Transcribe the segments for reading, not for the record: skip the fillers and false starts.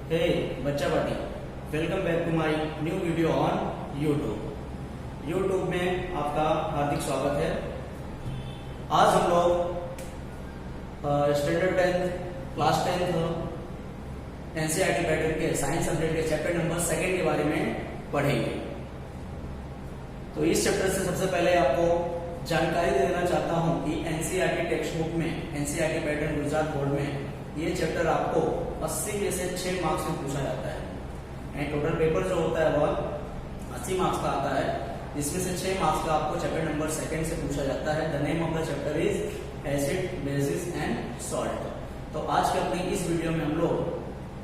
हे बच्चा party, welcome back to my new video on YouTube में आपका हार्दिक स्वागत है। आज हम लोग स्टैंडर्ड 10 क्लास 10 एनसीईआरटी पैटर्न के साइंस सब्जेक्ट के चैप्टर नंबर 2 के बारे में पढ़ेंगे। तो इस चैप्टर से सबसे पहले आपको जानकारी दे देना चाहता हूं कि एनसीईआरटी टेक्स्ट बुक में एनसीईआरटी पैटर्न गुजरात बोर्ड में ये चैप्टर आपको 80 में से 6 मार्क्स में पूछा जाता है। एंड टोटल पेपर जो होता है वह 80 मार्क्स का आता है, जिसमें से 6 मार्क्स का आपको चैप्टर नंबर 2 से पूछा जाता है। The name of the chapter is acid, basis and salt. तो आज के अपनी इस वीडियो में हम लोग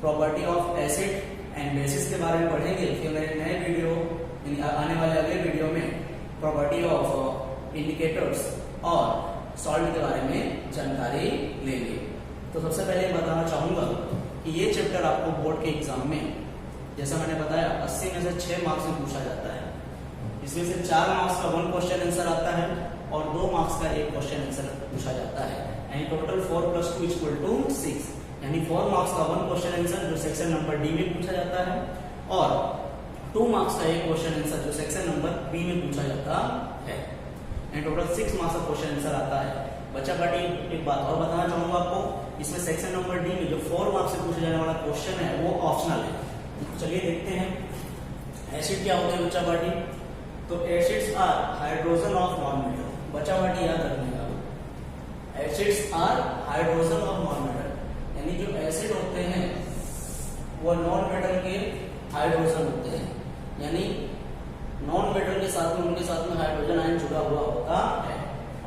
property of acid and bases के बारे में पढ़ेंगे। फिर मेरे नए वीडियो आने वाले अगले वीडियो में प्रॉपर्टी ऑफ इंडिकेटर्स और सॉल्ट के बारे में जानकारी लेंगे। तो सबसे पहले बताना चाहूंगा कि ये चैप्टर आपको बोर्ड के एग्जाम में, जैसा मैंने बताया, 80 में से 6 मार्क्स में पूछा जाता है। इसमें से 4 मार्क्स का 1 क्वेश्चन आंसर आता है और 2 मार्क्स का 1 क्वेश्चन आंसर पूछा जाता है। यानी टोटल 4 + 2 = 6, यानी 4 मार्क्स का 1 क्वेश्चन आंसर जो सेक्शन नंबर डी में पूछा जाता है और 2 मार्क्स का 1 क्वेश्चन आंसर जो सेक्शन नंबर बी में पूछा जाता है। एंड टोटल 6 मार्क्स का क्वेश्चन आंसर आता है। बच्चा पार्टी, एक बात और बताना चाहूंगा आपको, इसमें सेक्शन नंबर डी में जो 4 मार्क्स से पूछे जाने वाला क्वेश्चन है वो ऑप्शनल है। चलिए देखते हैं एसिड क्या होते हैं बच्चा पार्टी। तो acids are hydrogen of non metal. बच्चा पार्टी याद रखिएगा, acids are hydrogen of non metal, यानी जो एसिड होते हैं वो नॉन मेटल के हाइड्रोजन होते हैं। यानी नॉन मेटल के साथ में उनके साथ में हाइड्रोजन आयन जुड़ा हुआ होता है।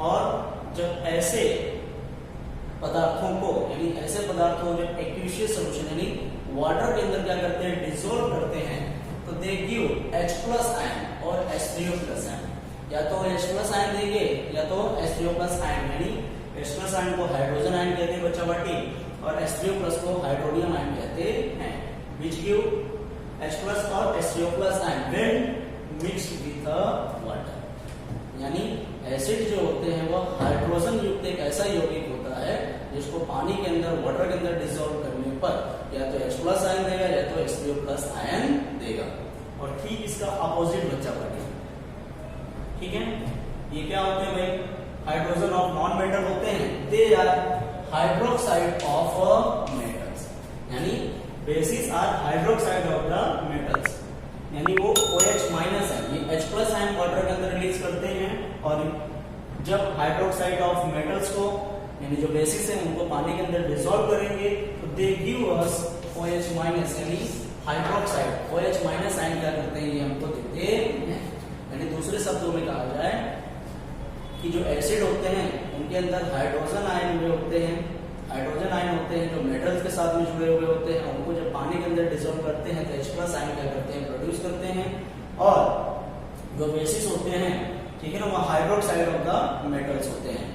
और जब ऐसे पदार्थों को, यानी ऐसे पदार्थों को जब एक्वियस सोल्यूशन यानी वाटर के अंदर क्या करते हैं, डिसॉल्व करते हैं, तो दे गिव H+ आयन और H3O+ आयन। या तो H+ आयन देंगे या तो H3O+ आयन। यानी H+ आयन को हाइड्रोजन आयन कहते हैं बच्चा पार्टी और H3O+ को हाइड्रोनियम आयन कहते हैं, which give H+ और H3O+ ion when mixed with water। यानी एसिड जो होते हैं वो हाइड्रोजन युक्त एक ऐसा यौगिक होता है जिसको पानी के अंदर, वाटर के अंदर डिसॉल्व करने पर या तो H+ आयन देगा या तो H3O+ आयन देगा। और ठीक इसका अपोजिट बच्चा पार्टी, ठीक है, ये क्या होते हैं भाई, हाइड्रोजन ऑफ नॉन मेटल होते हैं। They are hydroxide of metals, यानी bases are hydroxide of the metals, यानी वो OH- है। ये H+ आयन वाटर के अंदर रिलीज करते हैं और जब हाइड्रोक्साइड ऑफ मेटल्स को, यानी जो बेसिस है, उनको पानी के अंदर डिसॉल्व करेंगे तो दे गिव अस OH-, यानी हाइड्रोक्साइड। OH- आयन क्या करते हैं, ये हमको देते हैं। यानी दूसरे शब्दों में कहा जाए कि जो एसिड होते हैं उनके अंदर हाइड्रोजन आयन जो होते हैं, हाइड्रोजन आयन होते हैं जो मेटल्स के साथ में जुड़े हुए होते हैं, उनको जब पानी के अंदर डिसॉल्व करते हैं तो H+ आयन क्या करते हैं, प्रोड्यूस करते हैं। और जो बेसिस होते हैं, ठीक है ना, वो हाइड्रोक्साइड ऑफ द मेटल्स होते हैं,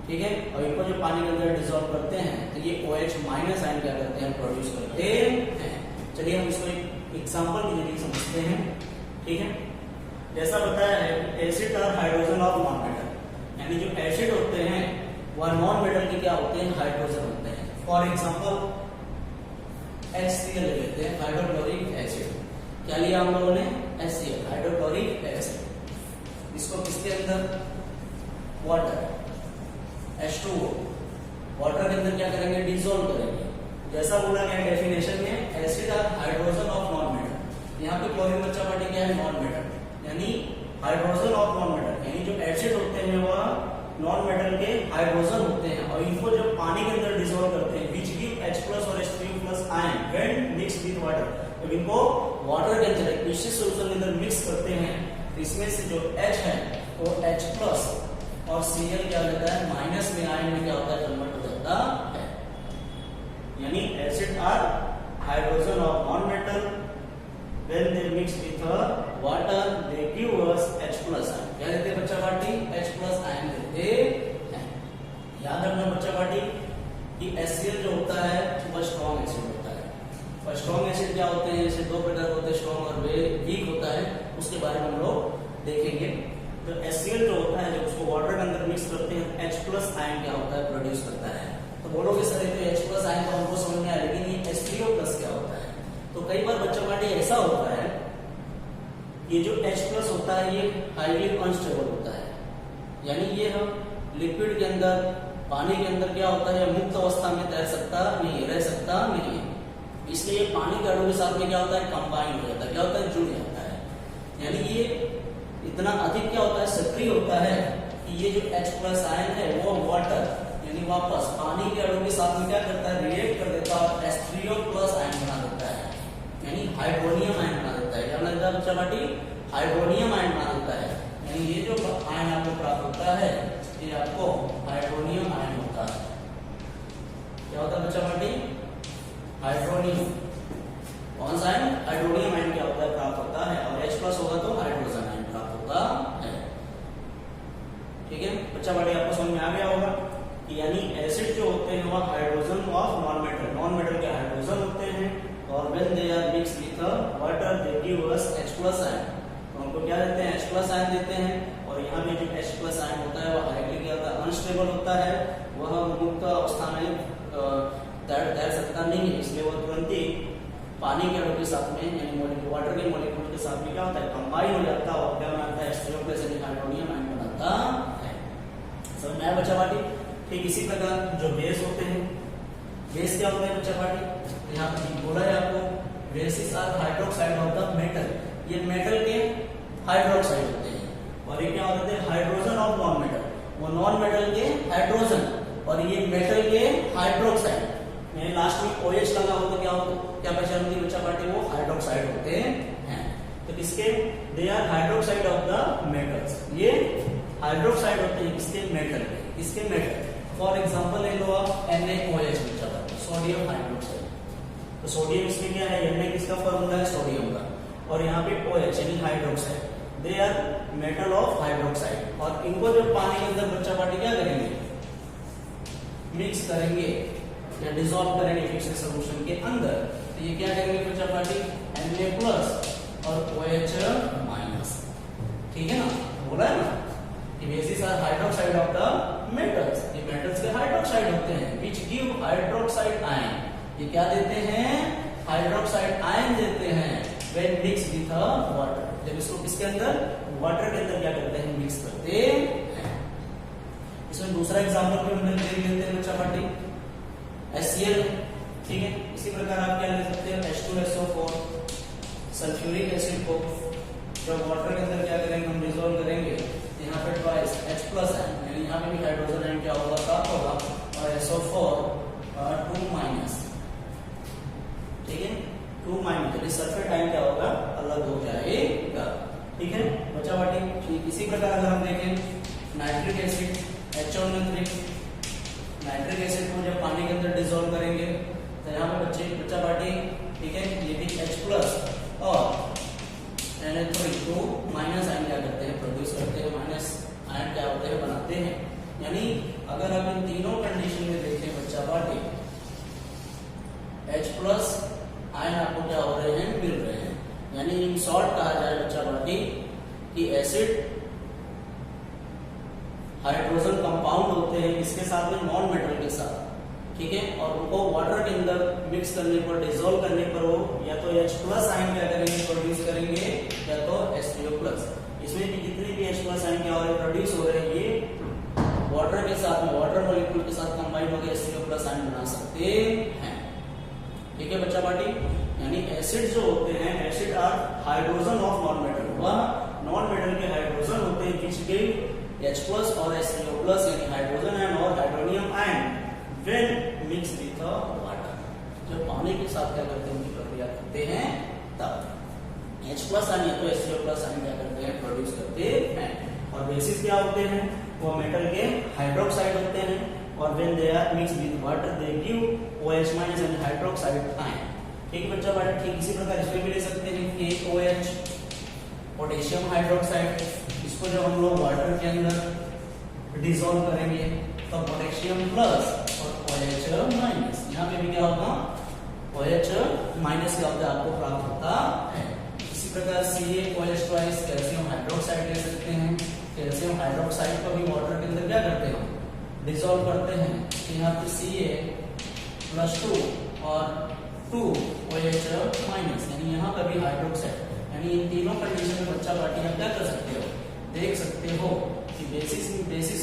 ठीक है, और इनको जब पानी के अंदर डिसॉल्व करते हैं तो ये OH- आयन क्या करते हैं, प्रोड्यूस करते हैं। चलिए हम इसको एक एग्जांपल के जरिए समझते हैं, ठीक है। जैसा बताया है एसिड और हाइड्रोजन ऑफ नॉन मेटल, यानी जो एसिड होते हैं वह नॉन मेटल के क्या होते हैं, हाइड्रोजन होते हैं। फॉर एग्जांपल HCl ले लेते हैं, हाइड्रोक्लोरिक एसिड। क्या लिया हम लोगों ने, HCl, हाइड्रोक्लोरिक एसिड। इसको किसके अंदर, वाटर, H2O, वाटर के अंदर क्या करेंगे, डिसॉल्व करेंगे। जैसा बोला गया डेफिनेशन में, acid are hydrogen of non metal. यहाँ पे क्लोरीन बच्चा पार्टी क्या है, नॉन मेटल, यानी हाइड्रोजन ऑफ नॉन मेटल, यानी जो एसिड होते हैं वह नॉन मेटल के हाइड्रोजन होते हैं और इनको जब पानी के अंदर डिसॉल्व करते हैं, which give H+ और H3O+ ion when mixed with water। जब इनको वाटर के अंदर एक विशेष सॉल्यूशन के अंदर मिक्स करते हैं तो इसमें से जो H है वो H+ और Cl क्या होता है, माइनस में आयन में क्या होता है, कन्वर्ट हो जाता है। यानी acid are hydrogen of non metal, when they mix with water they give us H+ ion. क्या देते हैं बच्चा पार्टी, H+ आयन देते हैं। याद रखना बच्चा पार्टी कि HCl जो होता है वह स्ट्रॉन्ग एसिड होता है। और स्ट्रॉन्ग एसिड क्या होते हैं, जैसे 2 प्रकार होते हैं, स्ट्रॉन्ग और वीक होता है, उसके बारे में हम लोग देखेंगे। तो HCl जो होता है जब उसको वाटर के अंदर मिक्स करते हैं H+ आयन क्या होता है, प्रोड्यूस करता है। तो बोलोगे सर ये तो H+ आयन तो हमको समझ में आया, लेकिन ये H3O+ क्या होता है, कई बार बच्चों पार्टी ऐसा होता है, ये जो H+ होता है ये हाईली अनस्टेबल होता है, यानी ये हम लिक्विड के अंदर, पानी के अंदर क्या होता है, मुक्त अवस्था में तैर सकता नहीं, रह सकता नहीं है। इसलिए पानी के अणु के साथ में क्या होता है, कंबाइन हो जाता है, क्या होता है, जुड़ जाता है। यानी ये इतना अधिक क्या होता है, सक्रिय होता है कि ये जो H+ आयन है वो वाटर यानी वापस पानी के अणु के साथ में क्या करता है, रिएक्ट कर देता है और H3O+ आयन बना देता है, यानी हाइड्रोनियम आयन बना देता है। क्या बना देता है बच्चा पार्टी, हाइड्रोनियम आयन बना देता है। यानी ये जो आयन आपको प्राप्त होता है ये आपको हाइड्रोनियम आयन होता है। क्या होता है बच्चा पार्टी, हाइड्रोनियम। कौन सा आयन, हाइड्रोनियम आयन क्या होता है, प्राप्त होता है। और H+ होगा तो हाइड्रोजन आयन प्राप्त होता है। ठीक है बच्चा पार्टी, आपको समझ में आ गया होगा कि यानी एसिड जो होते हैं वो हाइड्रोजन ऑफ नॉन मेटल के हाइड्रोजन होते हैं, और when they are mixed with water they give us H+ ion. तो हमको क्या देते हैं, H+ आयन देते हैं। और यहाँ पे जो H+ आयन होता है वो हाईली क्या होता है, अनस्टेबल होता है, वह मुक्त अवस्था में तैर सकता नहीं है, इसलिए वो तुरंत ही पानी के अणु के साथ में यानी वाटर के मॉलिक्यूल के साथ में क्या होता है, कंबाइन हो जाता है और क्या बनाता है, H3O+ यानी हाइड्रोनियम आयन बनाता है। समझ में आया बच्चा पार्टी। ठीक इसी प्रकार जो बेस होते हैं, बेस क्या होते हैं बच्चा पार्टी, यहाँ पर बोला है आपको, bases are hydroxide of the metal. ये मेटल के हाइड्रोक्साइड होते हैं। और ये क्या होते हैं, हाइड्रोजन ऑफ नॉन मेटल, वो नॉन मेटल के हाइड्रोजन, और ये मेटल के हाइड्रोक्साइड। लास्ट में OH लगा हो तो क्या पहचान होती है बच्चा पार्टी, वो हाइड्रोक्साइड होते हैं। तो किसके, they are hydroxide of the metals, ये हाइड्रोक्साइड होते हैं किसके, मेटल के, किसके, मेटल। फॉर एग्जांपल ले लो आप NaOH बच्चा पार्टी, सोडियम हाइड्रोक्साइड। तो सोडियम इसमें क्या है, Na किसका फॉर्मूला है, सोडियम का, और यहाँ पे OH यानी hydroxide, they are metal of hydroxide. और इनको जब पानी के अंदर बच्चा पार्टी क्या करेंगे, मिक्स करेंगे या डिसॉल्व करेंगे फिक्स्ड सॉल्यूशन के अंदर, तो ये क्या करेंगे बच्चा पार्टी, Na+ और OH-। ठीक है ना, बोला है ना कि bases are hydroxide of the metals, ये मेटल्स के हाइड्रोक्साइड होते हैं, व्हिच गिव हाइड्रोक्साइड आयन। ये क्या देते हैं, हाइड्रोक्साइड आयन देते हैं व्हेन मिक्स विद वाटर। जब इसको किसके अंदर, वाटर के अंदर क्या करते हैं, मिक्स करते हैं। इसमें दूसरा एग्जांपल भी हम लेते हैं बच्चा पार्टी, HCl। ठीक है, इसी प्रकार आप क्या ले सकते हैं, H2SO4, सल्फ्यूरिक एसिड को जब वाटर के अंदर क्या करेंगे, हम डिसॉल्व करेंगे, यहाँ पे ट्वाइस H+ आयन, यानी यहाँ पे भी हाइड्रोजन आयन क्या होगा, प्राप्त होगा, और SO4 2-। ठीक है, 2- सल्फेट आयन क्या होगा, अलग हो जाएगा। ठीक है बच्चा पार्टी। ठीक इसी प्रकार अगर हम देखें nitric acid HNO3, nitric acid को जब पानी के अंदर डिसॉल्व करेंगे तो यहाँ पे बच्चा पार्टी, ठीक है, ये भी H+ और Na3 2- आयन क्या करते हैं, प्रोड्यूस करते हैं, माइनस आयन क्या होते हैं, बनाते हैं। यानी अगर आप इन तीनों कंडीशन में देखें बच्चा पार्टी, H+ आयन आपको क्या हो रहे हैं, मिल रहे हैं। यानी इन शॉर्ट कहा जाए बच्चा पार्टी कि एसिड हाइड्रोजन कंपाउंड होते हैं इसके साथ में, नॉन मेटल के साथ। ठीक है, और उनको वाटर के अंदर मिक्स करने पर, डिसॉल्व करने पर वो या तो H+ आयन क्या करेंगे, प्रोड्यूस करेंगे, या तो H3O+। इसमें भी जितने भी H+ आयन क्या हो रहे हैं, प्रोड्यूस हो रहे हैं, ये वाटर के साथ में, वाटर मॉलिक्यूल के साथ कंबाइन होकर H3O+ आयन बना सकते हैं। ठीक है बच्चा पार्टी। यानी एसिड जो होते हैं, acid are hydrogen of non metal, वह नॉन मेटल के हाइड्रोजन होते हैं which give H+ और H3O+ यानी हाइड्रोजन आयन और hydronium ion when mixed with water। जब पानी के साथ क्या करते हैं, उनकी प्रक्रिया करते हैं तब H+ आयन या तो H3O+ आयन क्या करते हैं, प्रोड्यूस करते हैं। और बेसिस क्या होते हैं, वो मेटल के हाइड्रोक्साइड होते हैं, और when they are mixed with water they give OH- यानी हाइड्रोक्साइड आयन। ठीक है बच्चा पार्टी। ठीक इसी प्रकार इसमें भी ले सकते हैं KOH, पोटेशियम हाइड्रोक्साइड। इसको जब हम लोग वाटर के अंदर डिसॉल्व करेंगे तो पोटेशियम प्लस और OH-। यहाँ पे भी क्या होगा, OH- क्या होता है, आपको प्राप्त होता है। इसी प्रकार CaOH कैल्शियम हाइड्रोक्साइड ले सकते हैं। कैल्शियम हाइड्रोक्साइड को भी वाटर के अंदर क्या करते हैं, डिसॉल्व करते हैं। यहाँ पे Ca+2 और 2OH माइनस, यानी यहाँ पर भी हाइड्रोक्साइड। यानी इन तीनों कंडीशन में बच्चा पार्टी आप क्या कर सकते हो, देख सकते हो कि बेसिस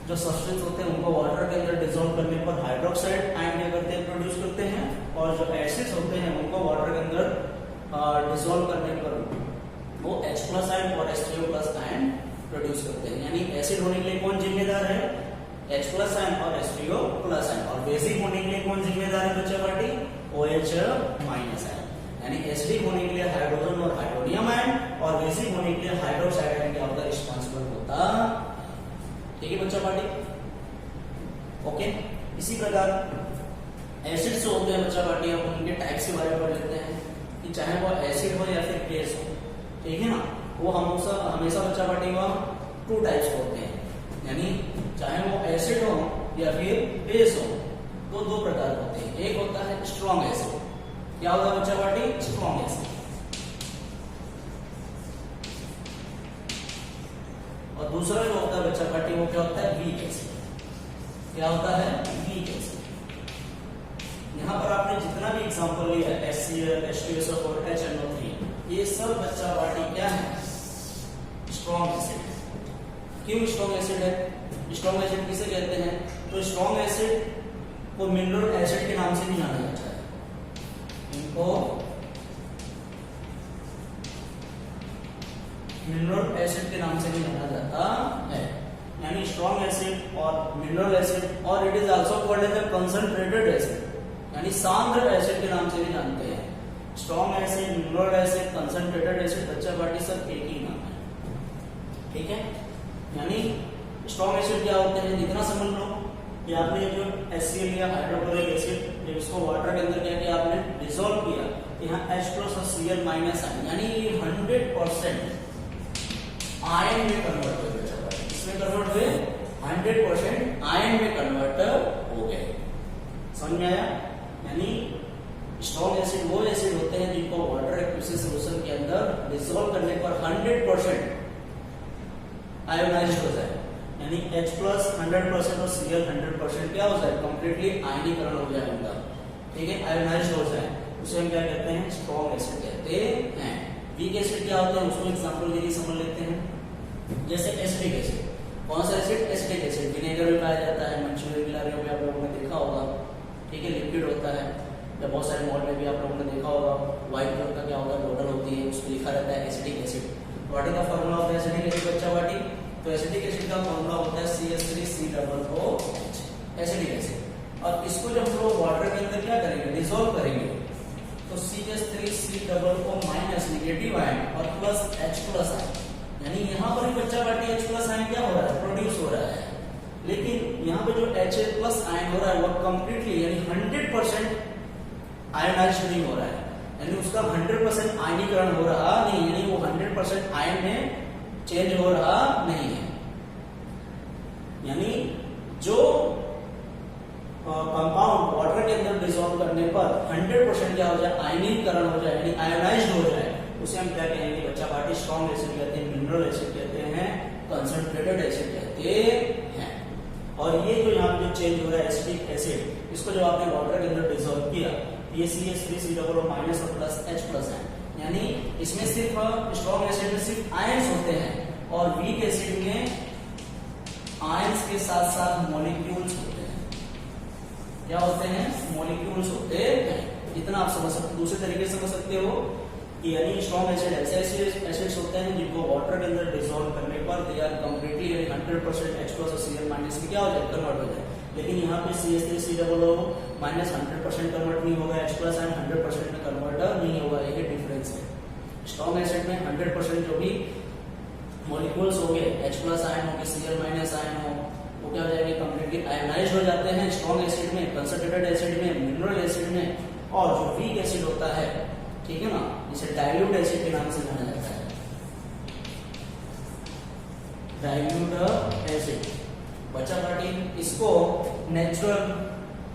जो सब्सटेंस होते हैं उनको वाटर के अंदर डिसॉल्व करने पर हाइड्रोक्साइड आयन क्या करते हैं, प्रोड्यूस करते हैं, और जो एसिड्स होते हैं उनको वाटर के अंदर डिसॉल्व करने पर वो H+ आयन और H3O+ आयन प्रोड्यूस करते हैं। यानी एसिड होने के लिए कौन जिम्मेदार है, H+ आयन और H3O+ आयन, और बेसिक होने के लिए कौन जिम्मेदार है बच्चा पार्टी, OH- आयन। यानी एसिडिक होने के लिए हाइड्रोजन और हाइड्रोनियम आयन, और बेसिक होने के लिए हाइड्रोक्साइड आयन क्या होता है, रिस्पांसिबल होता। ठीक है बच्चा पार्टी, ओके। इसी प्रकार एसिड्स जो होते हैं बच्चा पार्टी, हम उनके टाइप्स के बारे में पढ़ लेते हैं कि चाहे वो एसिड हो या फिर बेस हो, ठीक है ना, वो हमेशा बच्चा पार्टी वो 2 टाइप्स होते हैं। यानी चाहे वो एसिड हो या फिर बेस हो, तो 2 प्रकार होते हैं। एक होता है स्ट्रॉन्ग एसिड, क्या होता है बच्चा पार्टी, स्ट्रॉन्ग एसिड, और दूसरा जो होता है बच्चा पार्टी वो क्या होता है, वीक एसिड। क्या होता है, वीक एसिड। यहाँ पर आपने जितना भी एग्जांपल लिया है, HCl, H2SO4, HNO3, ये सब बच्चा पार्टी क्या है, स्ट्रॉन्ग एसिड है। क्यों स्ट्रॉन्ग एसिड है, स्ट्रॉन्ग एसिड किसे कहते हैं, तो स्ट्रॉन्ग एसिड को मिनरल एसिड के नाम से भी जाना जाता है। इनको मिनरल एसिड के नाम से भी जाना जाता है। यानी स्ट्रॉन्ग एसिड और मिनरल एसिड, और it is also called as a concentrated acid, यानी सांद्र एसिड के नाम से भी जानते हैं। Strong acid, mineral acid, concentrated acid, बच्चा पार्टी सब एक ही नाम है। ठीक है, यानी स्ट्रॉन्ग एसिड क्या होते हैं, जितना समझ लो कि आपने जो HCl लिया, हाइड्रोक्लोरिक एसिड, जब इसको वाटर के अंदर क्या किया आपने, डिसॉल्व किया, यहाँ H+ और Cl- आयन, यानी 100% आयन में कन्वर्ट हो गए, इसमें कन्वर्ट हुए 100% आयन में कन्वर्ट हो गए। समझ में आया? यानी स्ट्रॉन्ग एसिड वो एसिड होते हैं जिनको वाटर एक्विसिस सोल्यूशन के अंदर डिसॉल्व करने पर 100% आयोनाइज्ड हो जाए, यानी H+ 100% और Cl 100% क्या हो जाए, कंप्लीटली आयनीकरण हो जाए उनका, ठीक है, आयोनाइज्ड हो जाए, उसे हम क्या कहते हैं, स्ट्रॉन्ग एसिड कहते हैं। वीक एसिड क्या होता है, उसको एग्जांपल के लिए समझ लेते हैं। जैसे एसिडिक एसिड, कौन सा एसिड, एसिडिक एसिड, विनेगर में पाया जाता है, मंचूरियन गिलारियों में आप लोगों ने देखा होगा, ठीक है, लिक्विड होता है, या बहुत सारे मॉल में भी आप लोगों ने देखा होगा, व्हाइट कलर का क्या होता है, बोतल होती है, उस पर लिखा रहता है acidic acid. What is the formula of acidic acid बच्चा वाटी, तो एसिडिक एसिड का फार्मूला होता है CH3COOH, एसिडिक एसिड। और इसको जब हम लोग वाटर के अंदर क्या करेंगे, डिसॉल्व करेंगे, तो CH3COO- नेगेटिव आयन और प्लस H+ आयन, यानी यहाँ पर बच्चा पार्टी H+ आयन क्या हो रहा है, प्रोड्यूस हो रहा है, लेकिन यहाँ पे जो Ha+ आयन हो रहा है वो कंप्लीटली यानी 100% आयनाइज्ड नहीं हो रहा है, यानी उसका 100% आयनीकरण हो रहा नहीं, यानी वो 100% आयन में चेंज हो रहा नहीं है। यानी जो कंपाउंड वाटर के अंदर डिसॉल्व करने पर 100% क्या हो जाए, आयनीकरण हो जाए, यानी आयोनाइज्ड हो जाए, उसे हम क्या कहेंगे बच्चा पार्टी, स्ट्रॉन्ग एसिड कहते हैं, मिनरल एसिड कहते हैं, कंसंट्रेटेड एसिड कहते हैं। और ये जो यहाँ पे जो चेंज हो रहा है एसिडिक एसिड, इसको जब आपने वाटर के अंदर डिसॉल्व किया, ये CH3COO- और प्लस H+ है, यानी इसमें सिर्फ स्ट्रॉन्ग एसिड में सिर्फ आयंस होते हैं, और वीक एसिड में आयंस के साथ साथ मॉलिक्यूल्स होते हैं। क्या होते हैं, मॉलिक्यूल्स होते हैं। इतना आप समझ सकते, दूसरे तरीके से समझ सकते हो कि यानी स्ट्रॉन्ग एसिड ऐसे एसिड्स होते हैं जिनको वाटर के अंदर डिसॉल्व करने पर दे आर कंप्लीटली 100% H+ और Cl- में क्या हो जाए, कन्वर्ट हो जाए। लेकिन यहाँ पे CH3COO- 100% कन्वर्ट नहीं होगा, H+ आयन 100% में कन्वर्ट नहीं होगा, ये डिफरेंस है। स्ट्रॉन्ग एसिड में 100% जो भी मॉलिक्यूल्स हो गए, H+ आयन हो गए, Cl- आयन हो, वो क्या हो जाएंगे, कंप्लीटली आयनाइज्ड हो जाते हैं स्ट्रॉन्ग एसिड में, कंसंट्रेटेड एसिड में, मिनरल एसिड में। और जो वीक एसिड होता है, ठीक है ना, जिसे डाइल्यूट एसिड के नाम से जाना जाता है, डाइल्यूट एसिड बच्चा पार्टी, इसको नेचुरल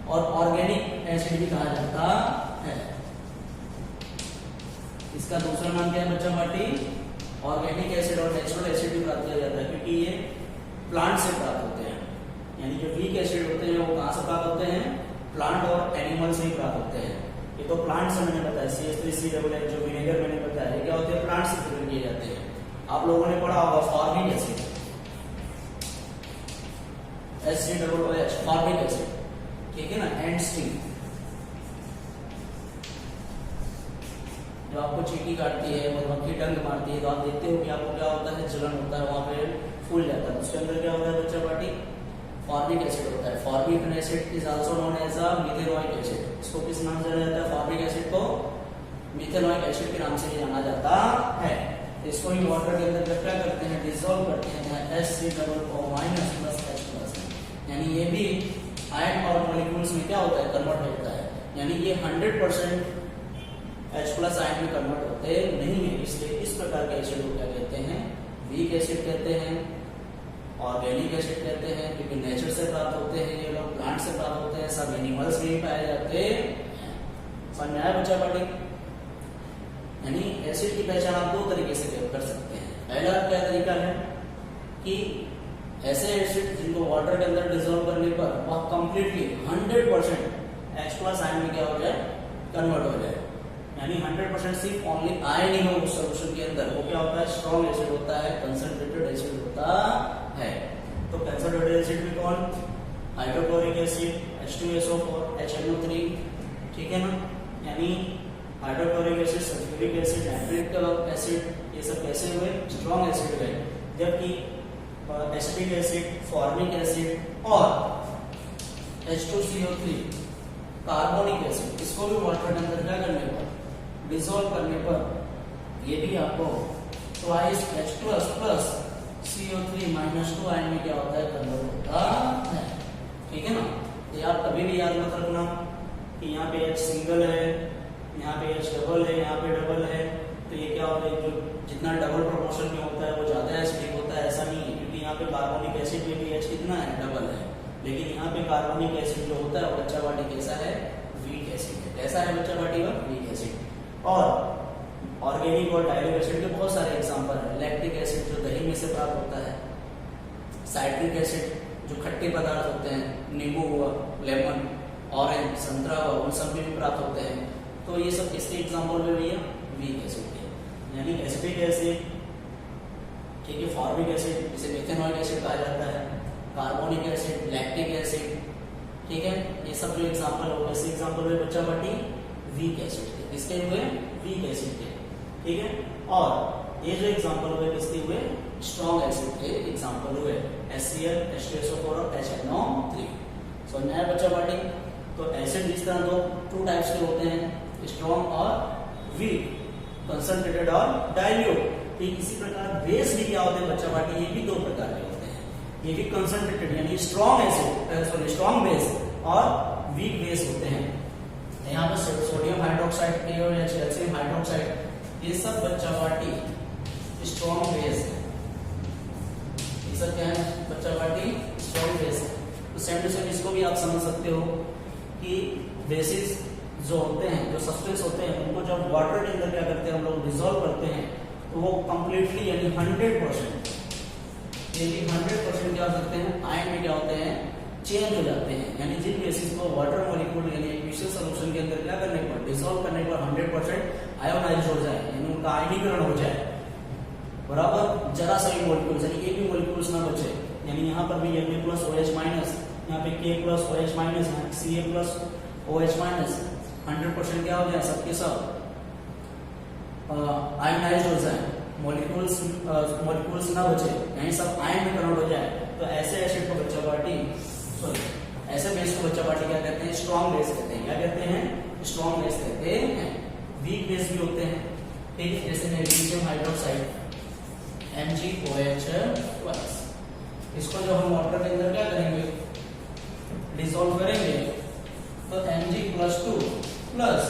और ऑर्गेनिक एसिड भी कहा जाता है। इसका दूसरा नाम क्या है बच्चा पार्टी, ऑर्गेनिक एसिड और नेचुरल एसिड भी प्राप्त किया जाता है, क्योंकि ये प्लांट से प्राप्त होते हैं। यानी जो वीक एसिड होते हैं वो कहां से प्राप्त होते हैं, प्लांट और एनिमल से ही प्राप्त होते हैं। ये तो प्लांट से मैंने बताया, CH3CH जो विनेगर मैंने बताया, ये क्या होते हैं, प्लांट से प्रिपेयर किए जाते हैं। आप लोगों ने पढ़ा होगा formic acid, HCOOH formic acid, ठीक है ना, एंड स्टिंग। जब आपको चींटी काटती है, मधुमक्खी डंक मारती है, तो आप देखते हो कि आपको क्या होता है, जलन होता है, वहां पे फूल जाता है। उसके अंदर क्या होता है बच्चा पार्टी, फॉर्मिक एसिड होता है। Formic acid is also known as a methanoic acid. इसको किस नाम से जाना जाता है, फॉर्मिक एसिड को मिथेनोइक एसिड के नाम से भी जाना जाता है। इसको ही वाटर के अंदर क्या करते हैं, डिसॉल्व करते हैं HCOO- प्लस H+, यानी ये भी आयन और मॉलिक्यूल्स में क्या होता है, कन्वर्ट होता है। यानी ये 100% H+ आयन में कन्वर्ट होते नहीं है, इसलिए इस प्रकार के एसिड को क्या कहते हैं, वीक एसिड कहते हैं, ऑर्गेनिक एसिड कहते हैं, क्योंकि नेचर से प्राप्त होते हैं, ये लोग प्लांट से प्राप्त होते हैं, सब एनिमल्स में ही पाए जाते हैं। समझ में आया बच्चा पार्टी? यानी एसिड की पहचान आप दो तरीके से कर सकते हैं। पहला क्या तरीका है कि ऐसे एसिड जिनको वाटर के अंदर डिसॉल्व करने पर वह कंप्लीटली 100% H+ आयन में क्या हो जाए, कन्वर्ट हो जाए। यानी 100% सिर्फ ओनली आयन ही हो उस सॉल्यूशन के अंदर, वो क्या होता है, स्ट्रॉन्ग एसिड होता है, कंसंट्रेटेड एसिड होता है। तो कंसंट्रेटेड एसिड में कौन, हाइड्रोक्लोरिक एसिड, H2SO4, HNO3, ठीक है ना। यानी hydrochloric acid, sulphuric acid, nitric acid, ये सब कैसे हुए, स्ट्रॉन्ग एसिड हुए। जबकि एसिटिक एसिड, फॉर्मिक एसिड और H2CO3 कार्बोनिक एसिड, इसको भी वाटर के अंदर क्या करने पर, डिसॉल्व करने पर ये भी आपको twice H+ plus CO3 -2 ion में क्या होता है, कन्वर्ट होता है। ठीक है ना। तो आप कभी भी याद मत रखना कि यहाँ पे H सिंगल है, यहाँ पे H डबल है, यहाँ पे डबल है, तो ये क्या होता है, जो जितना डबल प्रोपोर्शन में होता है वो ज्यादा एसिडिक होता है, ऐसा नहीं है। क्योंकि यहाँ पे कार्बोनिक एसिड में भी H कितना है, डबल है, लेकिन यहाँ पे कार्बोनिक एसिड जो होता है वो बच्चा पार्टी कैसा है, वीक एसिड है। कैसा है बच्चा पार्टी का, वीक एसिड। और ऑर्गेनिक और डाइल्यूट एसिड के बहुत सारे एग्जांपल हैं। लैक्टिक एसिड जो दही में से प्राप्त होता है, साइट्रिक एसिड जो खट्टे पदार्थ होते हैं, नींबू हुआ, लेमन, ऑरेंज, संतरा हुआ, उन सब में भी प्राप्त होते हैं। तो ये सब किसके एग्जांपल में भैया, वीक एसिड के। यानी एसिटिक एसिड, ठीक है, फॉर्मिक एसिड जिसे मिथेनॉइक एसिड कहा जाता है, कार्बोनिक एसिड, लैक्टिक एसिड, ठीक है, ये सब जो एग्जांपल हो, कैसे एग्जांपल हुए बच्चा पार्टी, वीक एसिड के। किसके हुए, वीक एसिड के, ठीक है। और ये जो एग्जांपल हुए किसके हुए, स्ट्रॉन्ग एसिड के एग्जांपल हुए, HCl, H2SO4 और HNO3। समझ में आया बच्चा पार्टी? तो एसिड जिस तरह टू टाइप्स के होते हैं, स्ट्रॉन्ग और वीक, कंसंट्रेटेड और डाइल्यूट। ठीक इसी प्रकार बेस भी क्या होते हैं बच्चा पार्टी, ये भी दो प्रकार के होते हैं। ये भी कंसंट्रेटेड यानी strong acid, sorry strong base और वीक बेस होते हैं। यहाँ पर sodium hydroxide, KOH, calcium hydroxide, ये सब बच्चा पार्टी स्ट्रॉन्ग बेस है। ये सब क्या है बच्चा पार्टी, स्ट्रॉन्ग बेस है। तो सेम टू सेम इसको भी आप समझ सकते हो कि बेसिस जो होते हैं, जो सब्सटेंस होते हैं, उनको जब वाटर के अंदर क्या करते हैं हम लोग, डिसॉल्व करते हैं, तो वो कंप्लीटली यानी 100%, ये भी 100% क्या करते हैं, आयन में क्या होते हैं, चेंज हो जाते हैं। यानी जिन बेसिस को वाटर मॉलिक्यूल यानी एक्वियस सॉल्यूशन के अंदर क्या करने पर, डिसॉल्व करने पर 100% आयोनाइज हो जाए, यानी उनका आयनीकरण हो जाए, बराबर, जरा सा भी मॉलिक्यूल्स यानी एक भी मॉलिक्यूल्स ना बचे। यानी यहाँ पर भी Na+OH-, यहाँ पे K+OH-, Ca+OH-, 100% क्या हो जाए, सबके सब आयनाइज हो जाए, मॉलिक्यूल्स ना बचे, यानी सब आयन में कन्वर्ट हो जाए। तो ऐसे एसिड को बच्चा पार्टी, सॉरी ऐसे बेस को बच्चा पार्टी क्या कहते हैं, स्ट्रॉन्ग बेस कहते हैं। क्या कहते हैं, स्ट्रॉन्ग बेस कहते हैं। वीक बेस भी होते हैं, ठीक है, जैसे मैग्नीशियम हाइड्रोक्साइड, MgOH+। इसको जो हम वाटर के अंदर क्या करेंगे, डिसॉल्व करेंगे, तो Mg+2 प्लस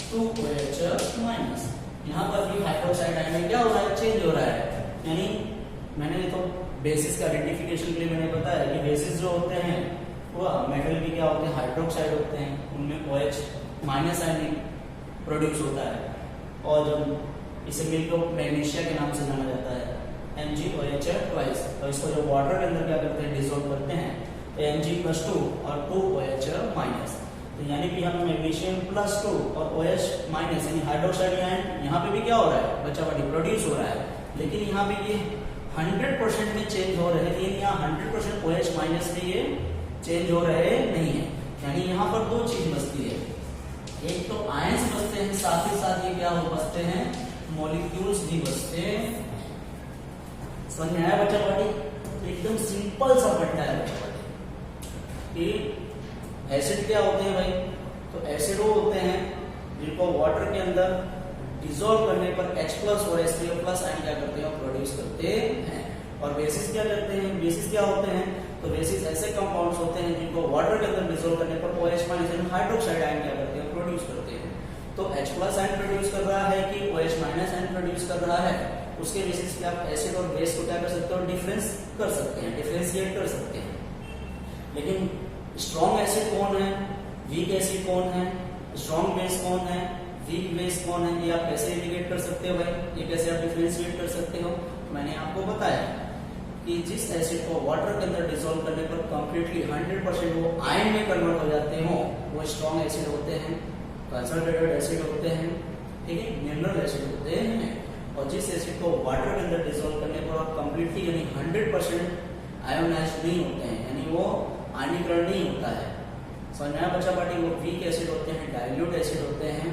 2OH-। यहाँ पर भी हाइड्रोक्साइड आयन में क्या हो रहा है, चेंज हो रहा है। यानी मैंने तो बेसिस का आइडेंटिफिकेशन के लिए मैंने बताया कि बेसिस जो होते हैं वो मेटल के क्या होते हैं, हाइड्रोक्साइड होते हैं, उनमें OH- आयन प्रोड्यूस होता है, और जब इसे मिलकर मैग्नीशिया के नाम से जाना जाता है, MgOH+। तो इसको जब वाटर के अंदर क्या करते हैं, डिसॉल्व करते हैं, तो Mg+2 और 2OH-। तो यानी कि यहाँ पे मैग्नीशियम +2 और OH माइनस यानी हाइड्रोक्साइड आयन यहाँ पे भी क्या हो रहा है बच्चा पार्टी प्रोड्यूस हो रहा है, लेकिन यहाँ पे ये 100% में चेंज हो रहे हैं, लेकिन यहाँ 100% OH माइनस में ये चेंज हो रहे नहीं है। यानी यहाँ पर दो चीज बचती है, एक तो आयंस बचते हैं, साथ ही साथ ये क्या हो बचते हैं मॉलिक्यूल्स भी बचते हैं। समझ में आया बच्चा पार्टी? तो एकदम सिंपल सा पढ़ना है बच्चा पार्टी कि एसिड क्या होते हैं भाई, तो एसिड वो होते हैं जिनको वाटर के अंदर डिसॉल्व करने पर H+ और H3O+ आयन क्या करते हैं प्रोड्यूस करते हैं। और बेसिस क्या करते हैं, बेसिस क्या होते हैं, तो बेसिस ऐसे कंपाउंड्स होते हैं जिनको वाटर के अंदर डिसॉल्व करने पर OH- यानी हाइड्रोक्साइड आयन क्या करते हैं प्रोड्यूस करते हैं। तो H+ आयन प्रोड्यूस कर रहा है कि OH- आयन प्रोड्यूस कर रहा है, उसके बेसिस पे आप एसिड और बेस को क्या कर सकते हो डिफरेंस कर सकते हैं, डिफरेंशिएट कर सकते हैं। लेकिन स्ट्रॉन्ग एसिड कौन है, वीक एसिड कौन है, स्ट्रॉन्ग बेस कौन है, वीक बेस कौन है, ये आप कैसे इंडिकेट कर सकते हो भाई, ये कैसे आप डिफरेंशिएट कर सकते हो। मैंने आपको बताया कि जिस एसिड को वाटर के अंदर डिसॉल्व करने पर कंप्लीटली 100% वो आयन में कन्वर्ट हो जाते हो वो स्ट्रॉन्ग एसिड होते हैं, कंसंट्रेटेड एसिड होते हैं, ठीक है, मिनरल एसिड होते हैं। और जिस एसिड को वाटर के अंदर डिसॉल्व करने पर कंप्लीटली यानी 100% आयोनाइज्ड नहीं होते हैं, यानी वो आयनीकरण नहीं होता है। समझ में आया बच्चा पार्टी? वो वीक एसिड होते हैं, डाइल्यूट एसिड होते हैं,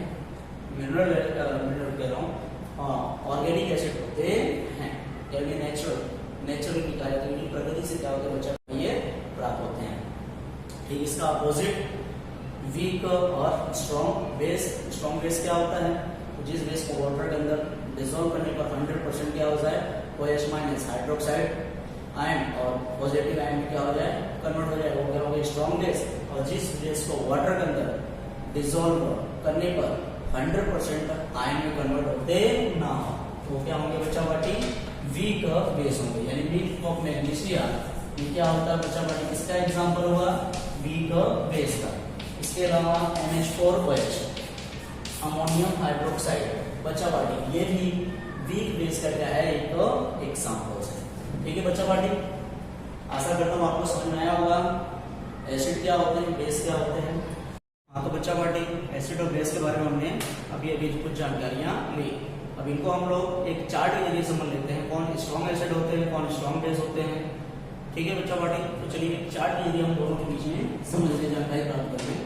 मिनरल कह रहा हूँ, ऑर्गेनिक एसिड होते हैं, यानी नेचुरल की कार्य प्रकृति से क्या होता है बच्चा ये प्राप्त होते हैं। ठीक, इसका अपोजिट वीक और स्ट्रॉन्ग बेस क्या होता है, तो जिस बेस को वाटर के अंदर डिसॉल्व करने पर 100% क्या हो जाए OH- हाइड्रोक्साइड आयन और पॉजिटिव आयन में क्या हो जाए कन्वर्ट हो जाए, वो क्या होगा स्ट्रॉन्ग बेस। और जिस बेस को वाटर के अंदर डिसॉल्व करने पर 100% आयन में कन्वर्ट होते ना हो, तो क्या होंगे बच्चा पार्टी वीक बेस होंगे, यानी वीक ऑफ मैग्नीशियम ये क्या होता है बच्चा पार्टी, किसका एग्जांपल होगा वीक बेस का। इसके अलावा NH4OH अमोनियम हाइड्रोक्साइड बच्चा पार्टी ये भी वीक बेस का क्या है एक एग्जांपल है। ठीक है बच्चा पार्टी, आशा करता हूँ आपको समझ में आया होगा एसिड क्या होते हैं, बेस क्या होते हैं। हाँ तो बच्चा पार्टी एसिड और बेस के बारे में हमने अभी कुछ जानकारियां ली। अब इनको हम लोग एक चार्ट के जरिए समझ लेते हैं, कौन स्ट्रॉन्ग एसिड होते हैं, कौन स्ट्रॉन्ग बेस होते हैं। ठीक है बच्चा पार्टी, तो चलिए एक चार्ट के जरिए हम दोनों के बीच में समझ लेते हैं, जानकारी प्राप्त करते हैं।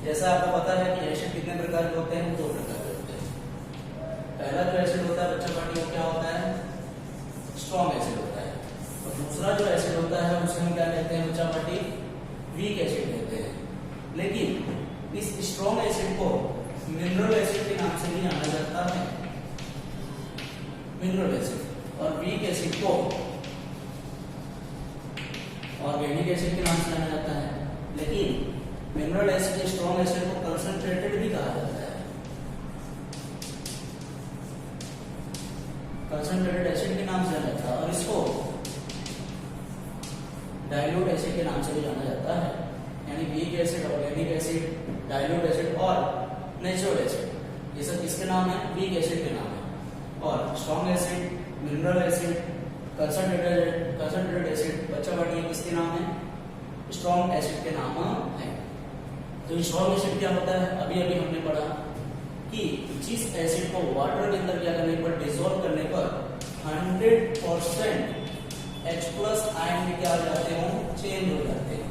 जैसा आपको पता है कि एसिड कितने प्रकार के होते हैं, 2 प्रकार के होते हैं। पहला जो एसिड होता है बच्चा पार्टी वो क्या होता है स्ट्रॉन्ग एसिड होता है, और दूसरा जो एसिड होता है उसे हम क्या कहते हैं बच्चा पार्टी वीक एसिड कहते हैं। लेकिन इस स्ट्रॉन्ग एसिड को मिनरल एसिड के नाम से भी जाना जाता है, मिनरल एसिड, और वीक एसिड को ऑर्गेनिक एसिड के नाम से जाना जाता है। लेकिन मिनरल एसिड स्ट्रॉन्ग एसिड को कंसंट्रेटेड भी कहा जाता है, कंसंट्रेटेड एसिड के नाम से जाना जाता है, और इसको डाइल्यूट एसिड के नाम से भी जाना जाता है। यानी weak acid, organic acid, dilute acid और नेचुरल एसिड, ये सब किसके नाम है, वीक एसिड के नाम है। और strong acid, mineral acid, concentrated acid बच्चा पार्टी किसके नाम है, स्ट्रॉन्ग एसिड के नाम है। तो स्ट्रॉन्ग एसिड क्या होता है, अभी हमने पढ़ा कि जिस एसिड को वाटर के अंदर क्या करने पर डिसॉल्व करने पर 100% H+ आयन में क्या हो जाते हो चेंज हो जाते हैं,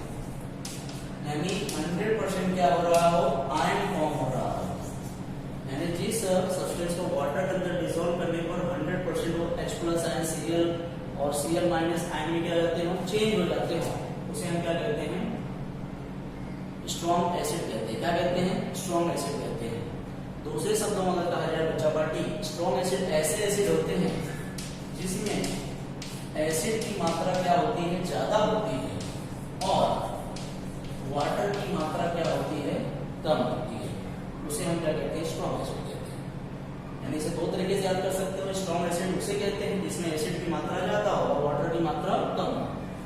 यानी 100% क्या हो रहा हो आयन फॉर्म हो रहा हो। यानी जिस सब्सटेंस को वाटर के अंदर डिसॉल्व करने पर 100% वो H+ आयन Cl और Cl- आयन में क्या जाते हो चेंज हो जाते हो, उसे हम क्या कहते हैं स्ट्रॉन्ग एसिड कहते हैं। क्या कहते हैं स्ट्रॉन्ग एसिड कहते हैं। दूसरे शब्दों में अगर कहा जाए बच्चा पार्टी स्ट्रॉन्ग एसिड ऐसे एसिड होते हैं जिसमें एसिड की मात्रा क्या होती है ज्यादा होती है और वाटर की मात्रा क्या होती है कम होती है, उसे हम क्या कहते हैं स्ट्रॉन्ग एसिड कहते हैं। यानी इसे 2 तरीके से याद कर सकते हो। स्ट्रॉन्ग एसिड उसे कहते हैं जिसमें एसिड की मात्रा ज्यादा हो और वाटर की मात्रा कम हो।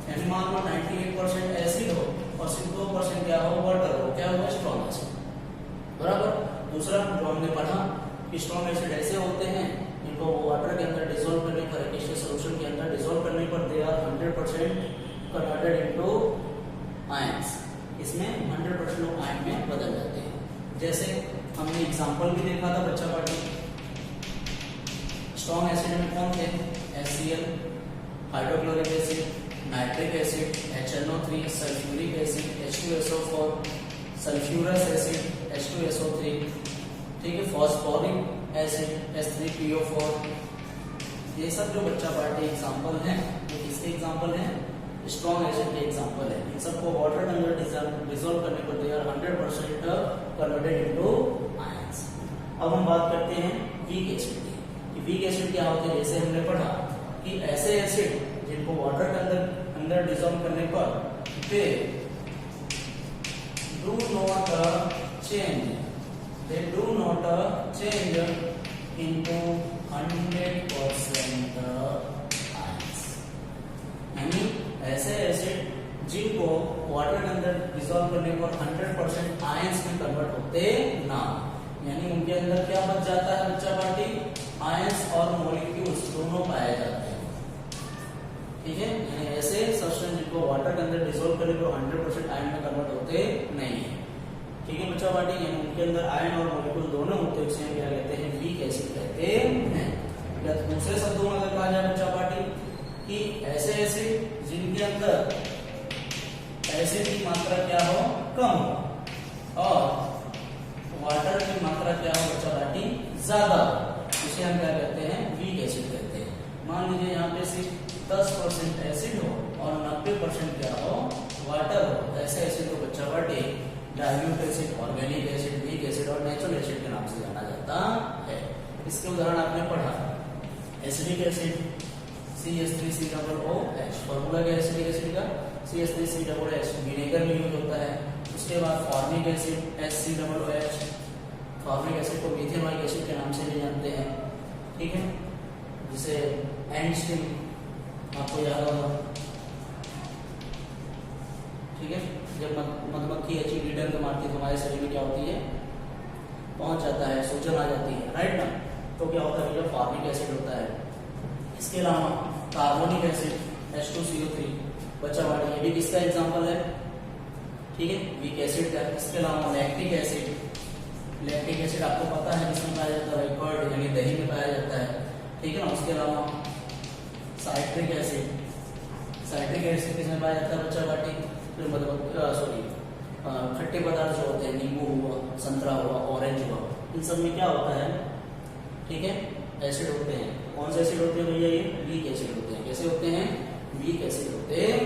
यानी मान लो 98% एसिड हो और सिर्फ 2% क्या हो वाटर हो, क्या होगा स्ट्रॉन्ग एसिड, बराबर। दूसरा जो हमने पढ़ा कि स्ट्रॉन्ग एसिड ऐसे होते हैं इनको वाटर के अंदर डिसॉल्व करने पर, एक्वेशियस सॉल्यूशन के अंदर डिसॉल्व करने पर they are 100% converted into ions. इसमें 100% आयन में बदल जाते हैं। जैसे हमने एग्जांपल भी देखा था बच्चा पार्टी, स्ट्रॉन्ग एसिड में कौन थे? HCl, hydrochloric acid, nitric acid, HNO3, sulphuric acid, H2SO4, sulphurous acid, H2SO3, ठीक है, फॉस्फोरिक एसिड, H3PO4। ये सब जो बच्चा पार्टी एग्जांपल हैं, ये किसके एग्जांपल हैं? स्ट्रॉन्ग एसिड के एग्जांपल है। इन सबको वाटर के अंदर डिसॉल्व करने पर they are 100% converted into ions. अब हम बात करते हैं वीक एसिड की, कि वीक एसिड क्या होते हैं। जैसे हमने पढ़ा कि ऐसे एसिड जिनको वाटर के अंदर डिसॉल्व करने पर they do not change into 100% ions. यानी ऐसे एसिड जिनको वाटर के अंदर डिसॉल्व करने पर 100% आयंस में कन्वर्ट होते ना, यानी उनके अंदर क्या बच जाता है बच्चा पार्टी? आयंस और मॉलिक्यूल्स दोनों पाए जाते हैं, ठीक है। यानी ऐसे सब्सटेंस जिनको वाटर के अंदर डिसॉल्व करने पर 100% आयन में कन्वर्ट होते नहीं है, ठीक है बच्चा पार्टी। यानी उनके अंदर आयन और मॉलिक्यूल दोनों होते हैं, उसे क्या कहते हैं? वीक एसिड कहते हैं। या दूसरे शब्दों में अगर कहा जाए बच्चा पार्टी कि ऐसे एसिड जिनके अंदर एसिड की मात्रा क्या हो? कम हो, और वाटर की मात्रा क्या हो बच्चा पार्टी? ज्यादा, उसे हम क्या कहते हैं? वीक एसिड कहते हैं। मान लीजिए यहाँ पे सिर्फ 10% एसिड हो और 90% क्या हो? वाटर हो, ऐसे एसिड को बच्चा party dilute acid, organic acid, weak acid और नेचुरल एसिड के नाम से जाना जाता है। इसके उदाहरण आपने पढ़ा, एसिडिक एसिड CH3COOH, फॉर्मूला क्या है एसिडिक एसिड का? CH3COOH, विनेगर में यूज होता है। उसके बाद formic acid HCOOH, formic acid को मीथेनॉइक एसिड के नाम से भी जानते हैं, ठीक है, जिसे एंड स्टिंग आपको याद होगा, ठीक है। जब मधुमक्खी अच्छी लीडर को मारती है तो हमारे शरीर में क्या होती है? पहुंच जाता है, सूजन आ जाती है, राइट ना। तो क्या होता है? जो फॉर्मिक एसिड होता है। इसके अलावा कार्बोनिक एसिड H2CO3 बच्चा पार्टी, ये भी किसका एग्जांपल है? ठीक है, वीक एसिड का। इसके अलावा लैक्टिक एसिड आपको पता है किसमें पाया जाता है? कर्ड यानी दही में पाया जाता है, ठीक है ना। उसके अलावा साइट्रिक एसिड किसमें पाया जाता है बच्चा पार्टी? खट्टे पदार्थ जो होते हैं, नींबू हुआ, संतरा हुआ, ऑरेंज हुआ, इन सब में क्या होता है? ठीक है, एसिड होते हैं। कौन से एसिड होते हैं भैया? ये वीक एसिड होते हैं। कैसे होते हैं? वीक एसिड होते हैं।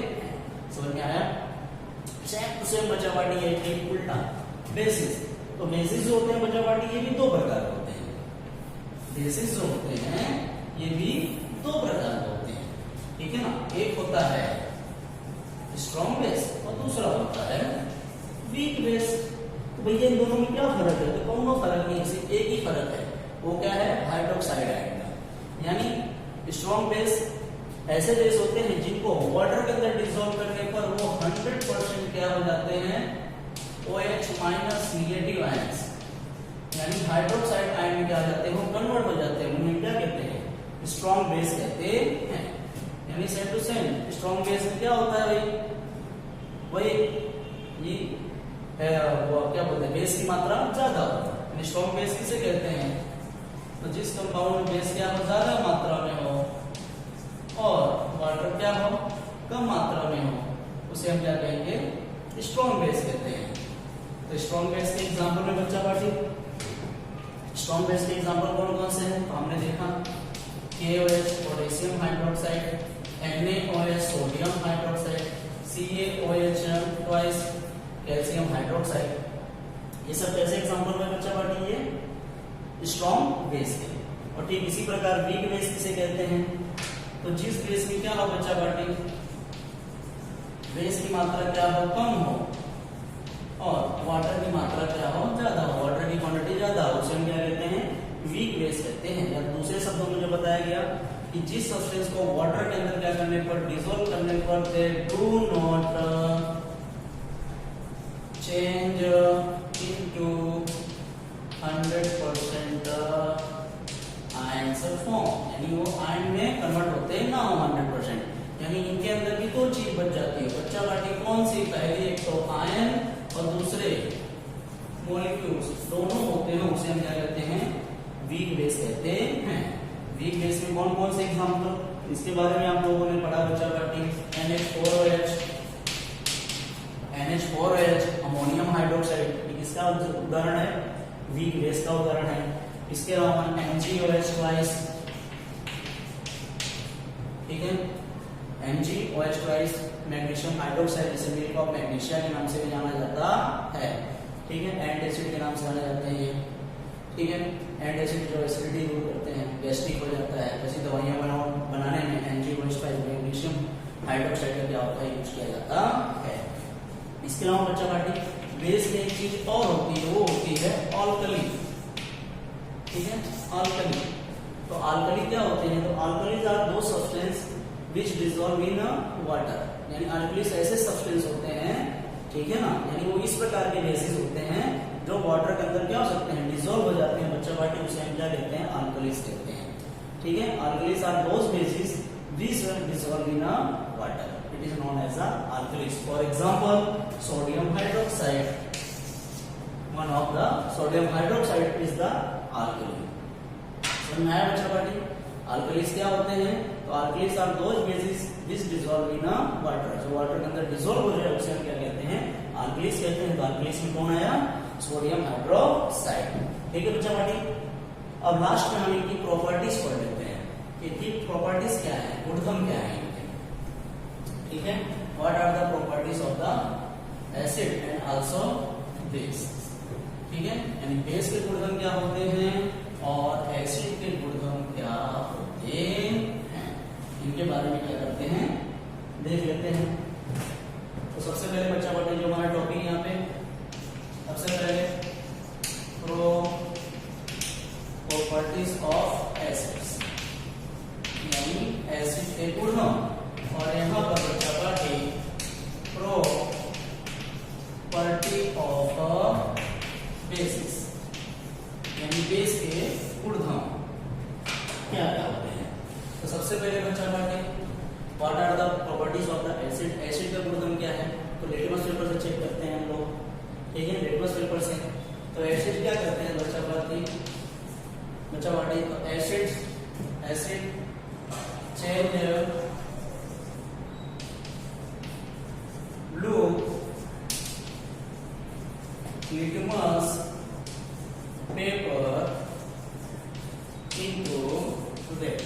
समझ में आया? सेम बच्चा पार्टी है ठीक उल्टा बेसिस। तो बेसिस जो होते हैं बच्चा पार्टी, ये भी दो प्रकार के होते हैं। बेसिस जो होते हैं ये भी दो प्रकार के होते हैं, ठीक है ना। एक होता है स्ट्रॉन्ग बेस और दूसरा होता है वीक बेस। तो भैया इन दोनों में क्या फर्क है? तो कौन फर्क नहीं है, सिर्फ एक ही फर्क है, वो क्या है? हाइड्रोक्साइड आयन का। यानी स्ट्रॉन्ग बेस ऐसे बेस होते हैं जिनको वाटर के अंदर डिसॉल्व करने पर वो 100% क्या हो जाते हैं? OH- निगेटिव आयंस, यानी हाइड्रोक्साइड आयन में क्या हो जाते हैं? वो कन्वर्ट हो जाते हैं। उन्हें क्या कहते हैं? स्ट्रॉन्ग बेस कहते हैं। यानी same to same strong base में क्या होता है भाई? वही ये वो क्या बोलते हैं? बेस की मात्रा ज्यादा होता है। स्ट्रॉन्ग बेस किसे कहते हैं? तो जिस कंपाउंड में बेस क्या हो? ज्यादा मात्रा में हो और वाटर क्या हो? कम मात्रा में हो, उसे हम क्या कहेंगे? स्ट्रॉन्ग बेस कहते हैं। तो स्ट्रॉन्ग बेस के एग्जांपल में बच्चा पार्टी, स्ट्रॉन्ग बेस के एग्जांपल कौन कौन से हैं? तो हमने देखा KOH potassium hydroxide, NaOH sodium hydroxide, CaOH twice calcium hydroxide. ये सब कैसे एग्जांपल में बच्चा पार्टी? ये स्ट्रॉन्ग बेस के। और ठीक इसी प्रकार वीक बेस किसे कहते हैं? तो जिस बेस में क्या हो बच्चा पार्टी? बेस की मात्रा क्या हो? कम हो और वाटर की मात्रा क्या हो? ज्यादा हो, वाटर की क्वांटिटी ज्यादा हो, उसे हम क्या कहते हैं? वीक बेस कहते हैं। या दूसरे शब्दों में जो बताया गया कि जिस सब्सटेंस को वाटर के अंदर क्या करने पर? डिसॉल्व करने पर they do not change into 100% ions form, यानी वो आयन में कन्वर्ट होते हैं ना हो 100%। यानी इनके अंदर भी दो चीज बच जाती है बच्चा पार्टी। कौन सी? पहली एक तो आयन और दूसरे हो उसे हम क्या कहते हैं, वीक बेस कहते हैं। वीक बेस में कौन कौन से एग्जाम्पल, इसके बारे में आप लोगों ने पढ़ा बच्चा पार्टी, NH4OH, अमोनियम हाइड्रोक्साइड, इसका उदाहरण है, वीक बेस का उदाहरण है। इसके अलावा MgOH ट्वाइस, ठीक है, MgOH ट्वाइस, मैग्नीशियम हाइड्रोक्साइड, जिसे मिल्क ऑफ मैग्नीशिया के नाम से भी जाना जाता है, ठीक है, एंटासिड के नाम से जाने जाते हैं ये, ठीक है। एंटासिड जो एसिडिटी दूर करते हैं, गैस्ट्रिक हो जाता है, ऐसी दवाइयां बनाने में MgOH ट्वाइस, मैग्नीशियम हाइड्रोक्साइड का क्या होता है, यूज किया जाता है। इसके अलावा बच्चा पार्टी बेस में एक चीज और होती है, वो होती है अल्कली, ठीक है, अल्कली। तो अल्कली क्या होते हैं, तो अल्कलीज आर दो substance which dissolve in water, यानी अल्कलीज ऐसे सब्सटेंस होते हैं, ठीक है ना, यानी वो इस प्रकार के बेसिस होते हैं जो वाटर के अंदर क्या हो सकते हैं, डिसॉल्व हो जाते हैं बच्चा पार्टी, उसे हम क्या कहते हैं, अल्कलीज कहते हैं, ठीक है। Alkalis are those bases which dissolve in water, it is known as alkalis. For example sodium hydroxide, one of the sodium hydroxide is the alkali. समझ में आया बच्चा पार्टी, अल्कलीज क्या होते हैं, तो alkalis are those bases which dissolve in water, जो water के अंदर डिसॉल्व हो जाए उसे हम क्या कहते हैं, अल्कलीज कहते हैं। तो अल्कलीज में कौन आया, सोडियम हाइड्रोक्साइड, ठीक है बच्चा पार्टी। अब लास्ट में हम इनकी प्रॉपर्टीज पढ़ लेते हैं, इनकी प्रॉपर्टीज क्या है, गुणधर्म क्या है इनके, ठीक है। What are the properties of the acid and also base, ठीक है, यानी बेस के गुणधर्म क्या होते हैं और एसिड के गुणधर्म क्या होते हैं, इनके बारे में क्या करते हैं, देख लेते हैं। तो सबसे पहले बच्चा पार्टी जो हमारा टॉपिक है यहाँ पे, सबसे पहले प्रॉपर्टीज ऑफ एसिड्स, यानी एसिड के गुणधर्म, और यहाँ पर बच्चा पार्टी प्रॉपर्टी ऑफ बेसिस, यानी बेस के गुणधर्म क्या क्या होते हैं। तो सबसे पहले बच्चा party what are the properties of the acid, acid का गुणधर्म क्या है, तो लिटमस पेपर से चेक करते हैं हम लोग, ठीक है, लिटमस पेपर से। तो एसिड क्या करते हैं बच्चा पार्टी, तो acid change blue litmus paper into red,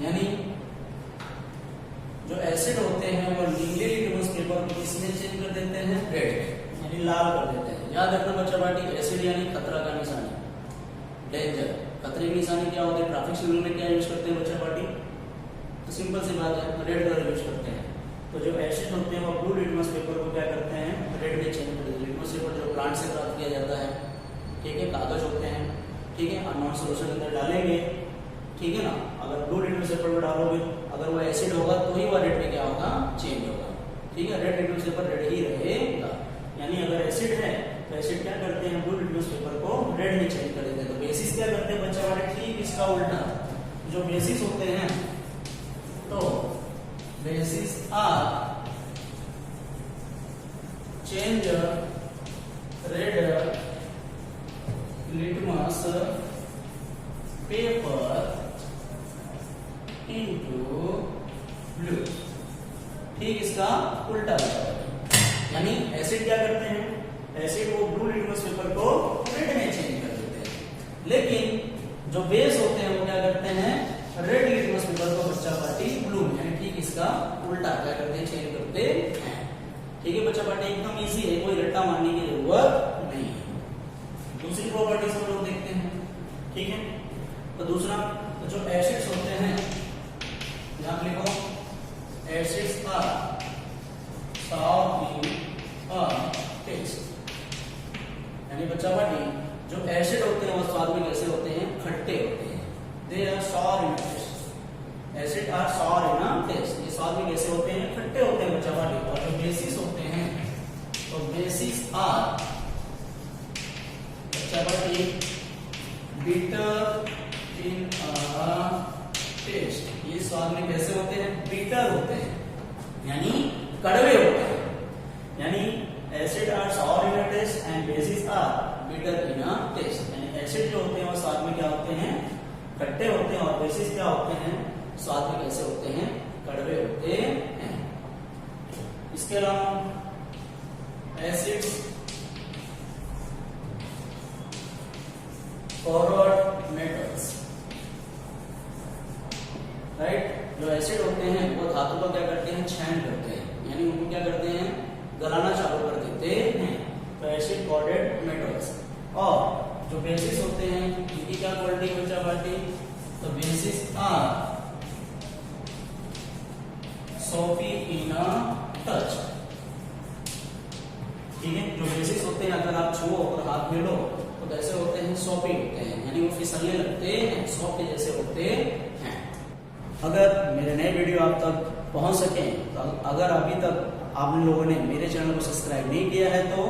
यानी जो एसिड होते हैं वो नीले लिटमस पेपर को किसमें चेंज कर देते हैं, रेड, यानी लाल कर देते हैं। याद रखना बच्चा पार्टी, एसिड यानी खतरा का निशानी, डेंजर, खतरे की निशानी क्या होती है, ट्रैफिक सिग्नल में क्या यूज करते हैं बच्चा पार्टी, तो सिंपल सी बात है, रेड कलर यूज करते हैं। तो जो एसिड होते हैं वो ब्लू लिटमस पेपर को क्या करते हैं, रेड में चेंज कर देते हैं। लिटमस पेपर जो प्लांट से प्राप्त किया जाता है, ठीक है, कागज होते हैं, ठीक है, अननोन सॉल्यूशन के अंदर डालेंगे, ठीक है ना, अगर ब्लू लिटमस पेपर में डालोगे, अगर वो एसिड होगा तो ही वो रेड में क्या होगा, चेंज होगा, ठीक है, रेड लिटमस पेपर रेड ही रहेगा। यानी अगर एसिड है तो एसिड क्या करते हैं, ब्लू लिटमस पेपर को रेड में चेंज कर देते हैं। तो बेसिस क्या करते हैं बच्चा वाले, ठीक इसका उल्टा, जो बेसिस होते हैं तो bases are change red litmus paper into blue, ठीक इसका उल्टा होता है। यानी एसिड क्या करते हैं, एसिड वो ब्लू लिटमस पेपर को रेड में चेंज कर देते हैं, लेकिन जो बेस होते हैं वो क्या करते हैं, रेड लिटमस पेपर को बच्चा पार्टी ब्लू में, यानी ठीक इसका उल्टा क्या करते हैं, चेंज करते हैं, ठीक है बच्चा पार्टी, एकदम इजी है, कोई रट्टा मारने की जरूरत नहीं है। दूसरी प्रॉपर्टीज हम लोग देखते हैं, ठीक है। तो दूसरा, तो जो एसिड्स होते हैं, यहां लिखो acids are sour in taste, यानी बच्चा पार्टी जो एसिड होते हैं वो स्वाद में कैसे होते हैं, खट्टे होते हैं, they are sour in taste, acid are sour in taste, ये स्वाद में कैसे होते हैं, खट्टे होते हैं बच्चा पार्टी। और जो बेसिस होते हैं, तो बेसिस आर बच्चा पार्टी बिटर इन टेस्ट, ये स्वाद में कैसे होते हैं, बिटर होते हैं, यानी कड़वे होते हैं। यानी acid are sour in taste and bases are bitter in taste, acid जो होते हैं वो साथ में क्या होते हैं, खट्टे होते हैं, और बेसिस क्या होते हैं, साथ में कैसे होते हैं, कड़वे होते हैं। इसके अलावा एसिड्स फॉरवर्ड मेटल्स, राइट। जो एसिड होते हैं वो धातु को क्या करते हैं, क्षैण करते हैं, यानी उनको क्या करते हैं, गलाना चालू कर देते हैं। तो एसिड बॉन्डेड मेटल्स। और जो बेसिस होते हैं इनकी क्या क्वालिटी बच्चा बाटी, तो bases are soapy in a touch, ठीक है। जो बेसिस होते हैं अगर आप छुओ और हाथ में लो तो कैसे होते हैं, सॉफ्टी होते हैं, यानी वो फिसलने लगते हैं, सॉफ्ट जैसे होते हैं। अगर मेरे नए वीडियो आप तक पहुंच सके, तो अगर अभी तक आप लोगों ने मेरे चैनल को सब्सक्राइब नहीं किया है तो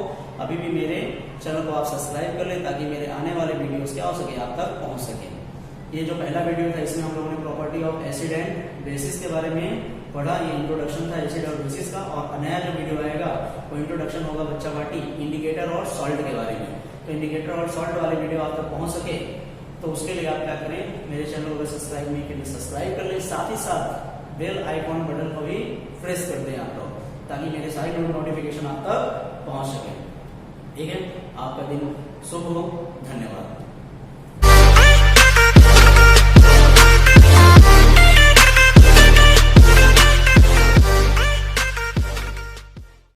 अभी भी मेरे चैनल को आप सब्सक्राइब कर लें, ताकि मेरे आने वाले वीडियोस क्या हो सके, आप तक पहुंच सके। ये जो पहला वीडियो था इसमें हम लोगों ने property of acid and bases के बारे में पढ़ा, ये इंट्रोडक्शन था एसिड और बेसिस का। और नया जो वीडियो आएगा वो इंट्रोडक्शन होगा बच्चा बाटी इंडिकेटर और सॉल्ट के बारे में। तो इंडिकेटर और सॉल्ट वाले वीडियो आप तक पहुंच सके तो उसके लिए आप क्या करें, मेरे चैनल को सब्सक्राइब नहीं के लिए सब्सक्राइब कर लें, साथ ही साथ बेल आइकॉन बटन को भी प्रेस कर दें आप लोग, ताकि मेरे सारे नोटिफिकेशन आप तक पहुंच सके। ठीक है, आपका दिन शुभ हो, धन्यवाद।